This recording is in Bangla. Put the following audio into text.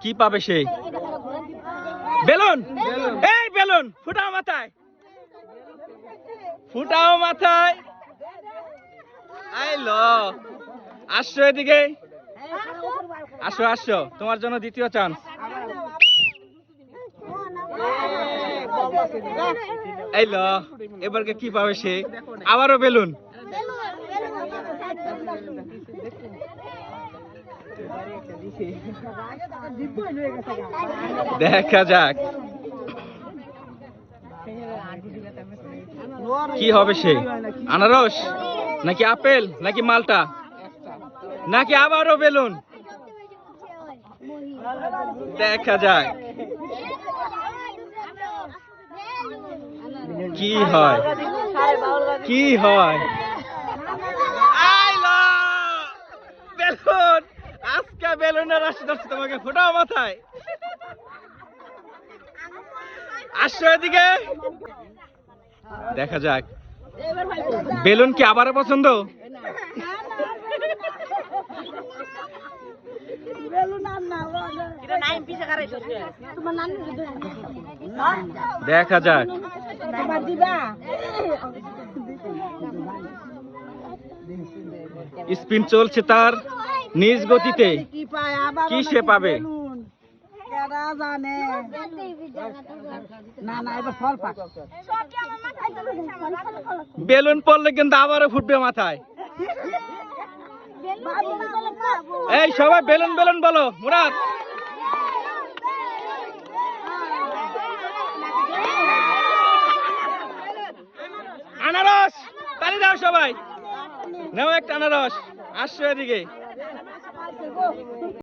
কি পাবে সে? বেলুন। এই বেলুন ফুটাও মাথায়, ফুটাও মাথায়। আইলো, আসো এদিকে, আসো আসো, তোমার জন্য দ্বিতীয় চান্স। আইলো, এবারকে কি পাবে সে? আবারও বেলুন। দেখা যাক কি হবে সে। আনারস নাকি আপেল নাকি মালটা নাকি আবারও বেলুন? দেখা যাক কি হয়, কি হয়। আইলো বেলুন, আজকে বেলুনের রাশি ধরছে তোমাকে, ফোটাও মাথায়। আসো এদিকে, দেখা যাক বেলুন কি আবারও পছন্দ? দেখা যাক স্পিন চলছে তার নিজ গতিতে, কি সে পাবে? বেলুন পড়লে কিন্তু আবারও ফুটবে মাথায়। এই সবাই বেলুন বেলুন বলো। মুরাদ, আনারস তালি দাও সবাই, নাও একটা আনারস। আসছো এদিকে।